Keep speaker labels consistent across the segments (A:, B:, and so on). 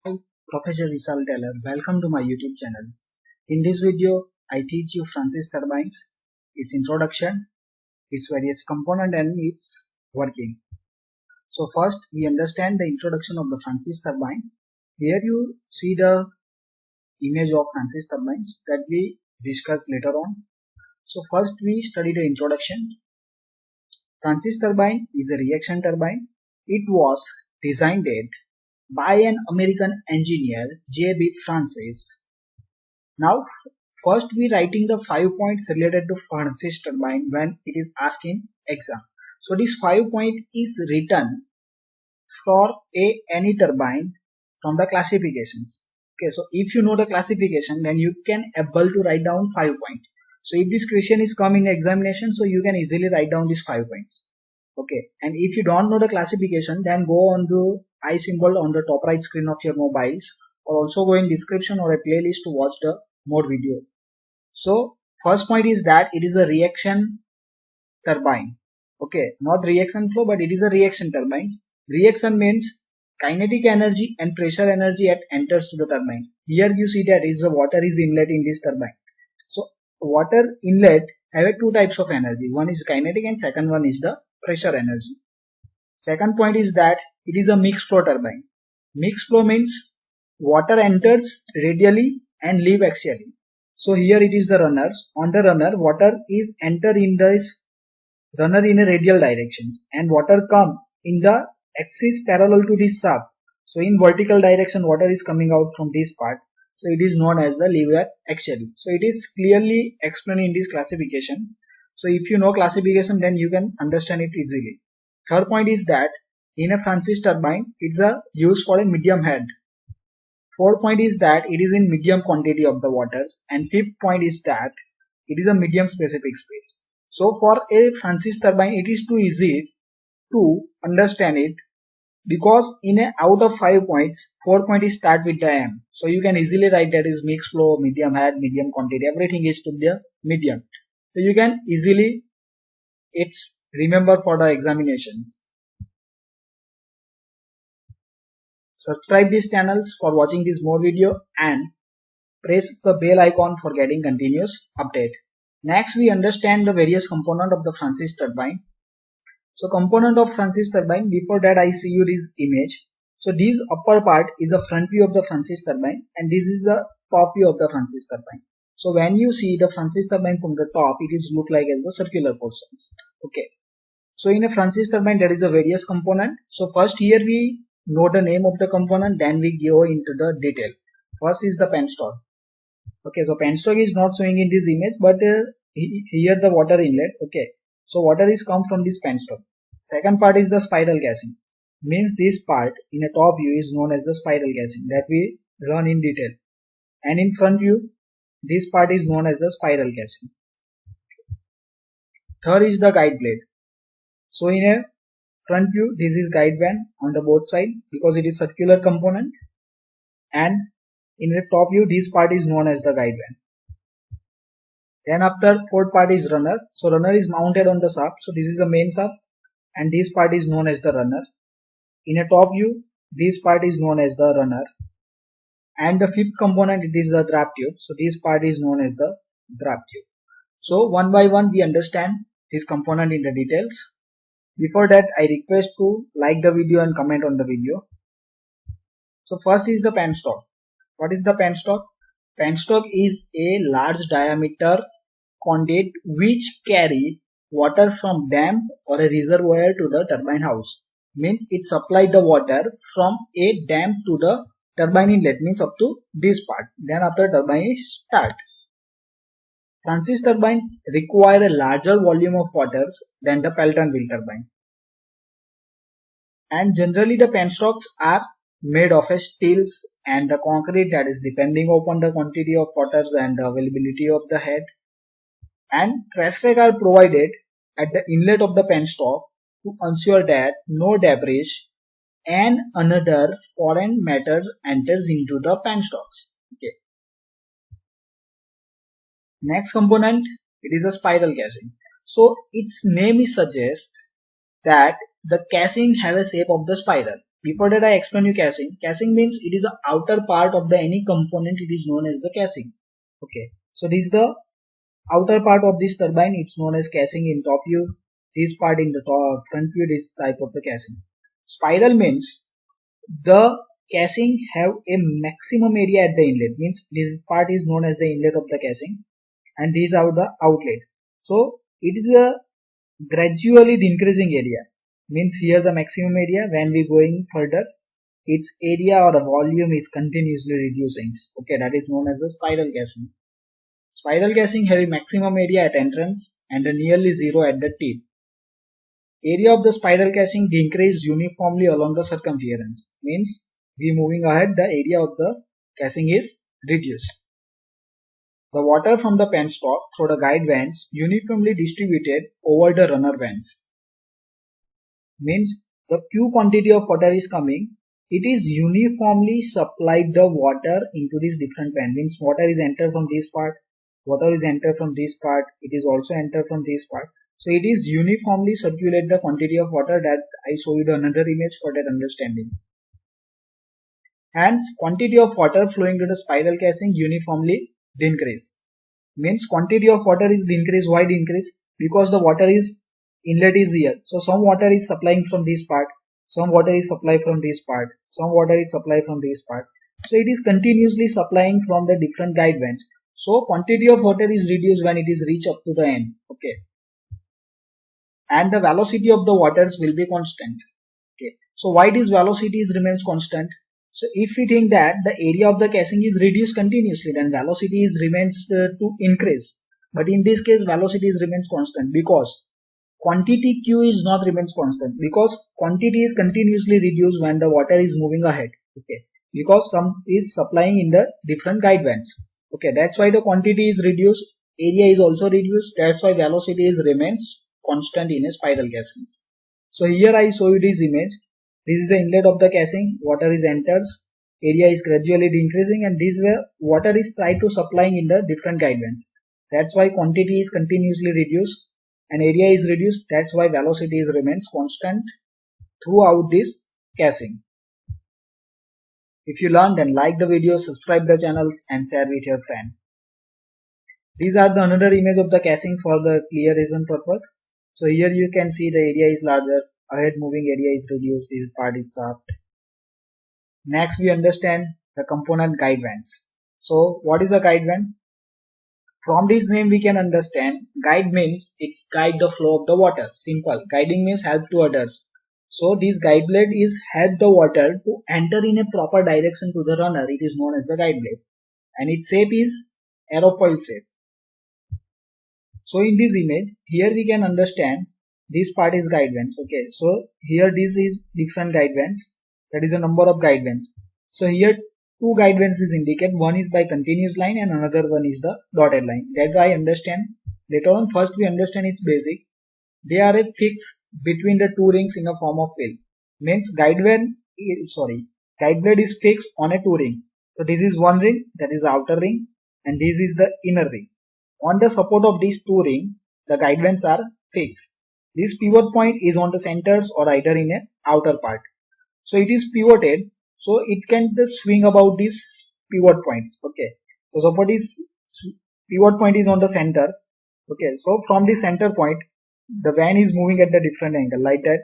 A: Hi, Professor Vishal Taylor. Welcome to my YouTube channels. In this video, I teach you Francis turbines, its introduction, its various component and its working. So first, we understand the introduction of the Francis turbine. Here you see the image of Francis turbines that we discuss later on. So first, we study the introduction. Francis turbine is a reaction turbine. It was designed by an American engineer, J.B. Francis. Now, first we writing the 5 points related to Francis turbine when it is asked in exam. So this 5 point is written for any turbine from the classifications. Okay, so if you know the classification, then you can able to write down 5 points. So if this question is come in examination, so you can easily write down these 5 points. Okay, and if you don't know the classification, then go on the I symbol on the top right screen of your mobiles, or also go in description or a playlist to watch the more video. So first point is that it is a reaction turbine. Okay, not reaction flow, but it is a reaction turbine. Reaction means kinetic energy and pressure energy that enters to the turbine. Here you see that is the water is inlet in this turbine. So water inlet have two types of energy. One is kinetic and second one is the pressure energy. Second point is that it is a mixed flow turbine. Mixed flow means water enters radially and leave axially. So here it is the runners. On the runner, water is enter in this runner in a radial directions and water come in the axis parallel to this shaft. So in vertical direction, water is coming out from this part. So it is known as the lever axially. So it is clearly explained in these classifications. So if you know classification, then you can understand it easily. Third point is that in a Francis turbine, it's a used for a medium head. Fourth point is that it is in medium quantity of the waters, and fifth point is that it is a medium specific space. So for a Francis turbine, it is too easy to understand it because in a out of 5 points, 4 point is start with the M. So you can easily write that is mixed flow, medium head, medium quantity. Everything is to the medium. So you can easily it's remember for the examinations. Subscribe these channels for watching this more video and press the bell icon for getting continuous update. Next, we understand the various component of the Francis turbine. So component of Francis turbine, before that I see you this image. So this upper part is a front view of the Francis turbine and this is a top view of the Francis turbine. So when you see the Francis turbine from the top, it is look like as the circular portions. Okay. So in a Francis turbine, there is a various component. So first here we know the name of the component, then we go into the detail. First is the penstock. Okay, so penstock is not showing in this image, but here the water inlet. Okay, so water is come from this penstock. Second part is the spiral casing. Means this part in a top view is known as the spiral casing that we run in detail. And in front view, this part is known as the spiral casing. Third is the guide blade. So in a front view, this is guide band on the both side because it is circular component, and in the top view, this part is known as the guide band. Then after fourth part is runner. So runner is mounted on the shaft. So this is the main shaft, and this part is known as the runner. In a top view, this part is known as the runner. And the fifth component, it is the draft tube. So this part is known as the draft tube. So one by one, we understand this component in the details. Before that, I request to like the video and comment on the video. So first is the penstock. What is the penstock? Penstock is a large diameter conduit which carry water from dam or a reservoir to the turbine house. Means it supplied the water from a dam to the turbine inlet, means up to this part. Then after turbine start. Francis turbines require a larger volume of waters than the Pelton wheel turbine. And generally the penstocks are made of a steels and the concrete, that is depending upon the quantity of waters and the availability of the head. And trash rack are provided at the inlet of the penstock to ensure that no debris and another foreign matters enters into the penstocks. Okay. Next component, it is a spiral casing. So its name is suggest that the casing have a shape of the spiral. before that I explain you casing. Casing means it is the outer part of the any component. It is known as the casing. Okay, so this is the outer part of this turbine. It's known as casing in top view. This part in the top, front view, this type of the casing. Spiral means the casing have a maximum area at the inlet, means this part is known as the inlet of the casing, and these are the outlet. So it is a gradually increasing area, means here the maximum area, when we going further its area or the volume is continuously reducing. Okay, that is known as the spiral casing. Spiral casing have a maximum area at entrance and a nearly zero at the tip. Area of the spiral casing decreases uniformly along the circumference, means we moving ahead, the area of the casing is reduced. The water from the penstock through the guide vanes uniformly distributed over the runner vanes, means the Q quantity of water is coming, it is uniformly supplied the water into this different van, means water is entered from this part, water is entered from this part, it is also entered from this part. So it is uniformly circulate the quantity of water, that I show you the another image for that understanding. Hence, quantity of water flowing to the spiral casing uniformly decrease. Means quantity of water is decrease. Why decrease? Because the water is inlet is here. So some water is supplying from this part, some water is supplied from this part, some water is supplied from this part. So it is continuously supplying from the different guide vanes. So quantity of water is reduced when it is reach up to the end. Okay. And the velocity of the waters will be constant. Okay. So why this velocity remains constant? So if we think that the area of the casing is reduced continuously, then velocity remains to increase. But in this case, velocity remains constant because quantity Q is not remains constant, because quantity is continuously reduced when the water is moving ahead. Okay, because some is supplying in the different guide vanes. Okay, that's why the quantity is reduced, area is also reduced. That's why velocity remains constant in a spiral casings. So here I show you this image. This is the inlet of the casing, water is enters, area is gradually decreasing, and this way water is tried to supplying in the different guide vanes. That's why quantity is continuously reduced and area is reduced. That's why velocity remains constant throughout this casing. If you learned, then like the video, subscribe the channels and share with your friend. These are the another image of the casing for the clear reason purpose. So here you can see the area is larger, ahead moving area is reduced, this part is shaft. Next we understand the component guide vanes. So what is a guide vane? From this name we can understand, guide means it's guide the flow of the water. Simple. Guiding means help to others. So this guide blade is help the water to enter in a proper direction to the runner. It is known as the guide blade. And its shape is aerofoil shape. So in this image, here we can understand this part is guide vanes. Okay, so here this is different guide vanes. That is a number of guide vanes. So here two guide vanes is indicated. One is by continuous line and another one is the dotted line. That I understand. Later on, first we understand its basic. They are a fix between the two rings in a form of fill. Means guide blade is fixed on a two ring. So this is one ring, that is the outer ring, and this is the inner ring. On the support of these two rings, the guide vanes are fixed. This pivot point is on the centers or either in a outer part. So it is pivoted, so it can just swing about these pivot points. Okay, so suppose this pivot point is on the center. Okay, so from the center point, the van is moving at the different angle, like that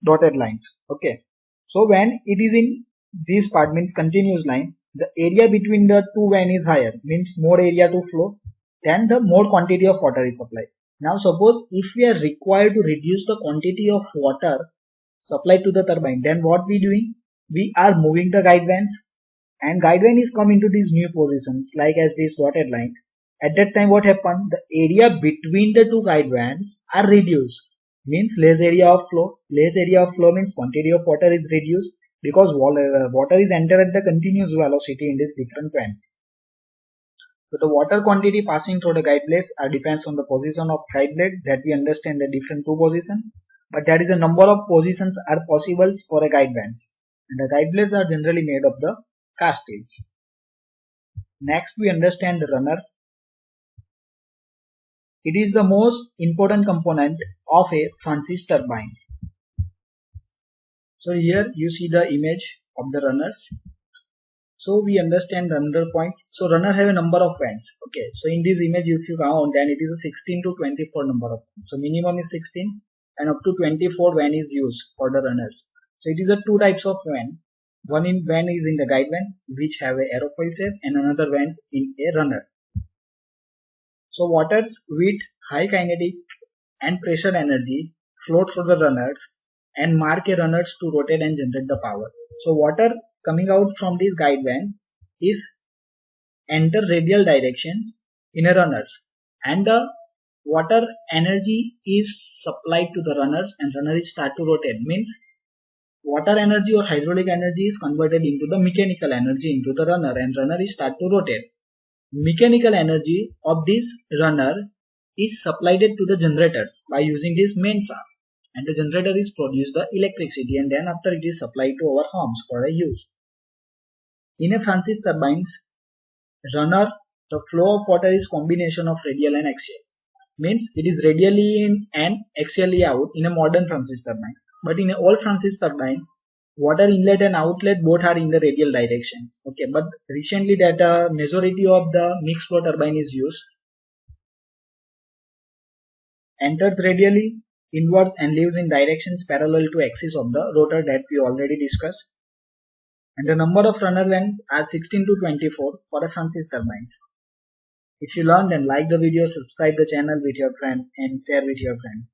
A: dotted lines. Okay, so when it is in this part, means continuous line, the area between the two van is higher, means more area to flow, then the more quantity of water is supplied. Now suppose if we are required to reduce the quantity of water supplied to the turbine, then what we doing? We are moving the guide vanes, and guide vane is come into these new positions like as these dotted lines. At that time what happened? The area between the two guide vanes are reduced, means less area of flow. Less area of flow means quantity of water is reduced because water is entered at the continuous velocity in these different vanes. So the water quantity passing through the guide blades depends on the position of guide blade, that we understand the different two positions. But that is a number of positions are possible for a guide vanes. And the guide blades are generally made of the cast steels. Next we understand the runner. It is the most important component of a Francis turbine. So here you see the image of the runners. So we understand the other points. So runner have a number of vans. Okay, so in this image if you count, then it is a 16 to 24 number of vans. So minimum is 16 and up to 24 van is used for the runners. So it is a two types of van. One in van is in the guide vans which have a aerofoil shape, and another vans in a runner. So waters with high kinetic and pressure energy float through the runners and mark a runners to rotate and generate the power. So water coming out from these guide vans is enter radial directions in a runners, and the water energy is supplied to the runners and runners start to rotate. Means water energy or hydraulic energy is converted into the mechanical energy into the runner, and runner is start to rotate. Mechanical energy of this runner is supplied to the generators by using this main shaft, and the generator is produce the electricity, and then after it is supplied to our homes for a use. In a Francis turbines runner, the flow of water is combination of radial and axials. Means it is radially in and axially out in a modern Francis turbine. But in all Francis turbines, water inlet and outlet both are in the radial directions. Okay, but recently that majority of the mixed flow turbine is used. Enters radially inwards and leaves in directions parallel to axis of the rotor that we already discussed. And the number of runner vans are 16 to 24 for the Francis turbines. If you learned and like the video, subscribe the channel with your friend and share with your friend.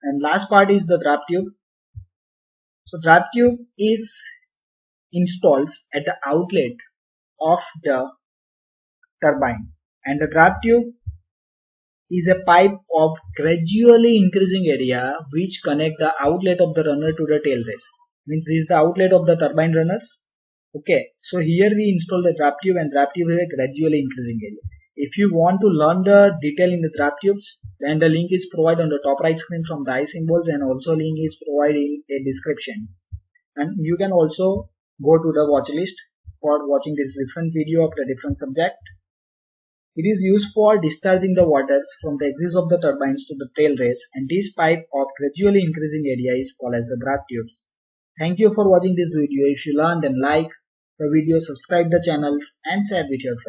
A: And last part is the draft tube. So draft tube is installed at the outlet of the turbine, and the draft tube is a pipe of gradually increasing area which connect the outlet of the runner to the tail race. Means this is the outlet of the turbine runners. Okay, so here we install the draft tube, and draft tube is a gradually increasing area. If you want to learn the detail in the draft tubes, then the link is provided on the top right screen from the I symbols, and also link is provided in the descriptions. And you can also go to the watch list for watching this different video of the different subject. It is used for discharging the waters from the axis of the turbines to the tail race, and this pipe of gradually increasing area is called as the draft tubes. Thank you for watching this video. If you learned and like the video, subscribe the channels and share with your friends.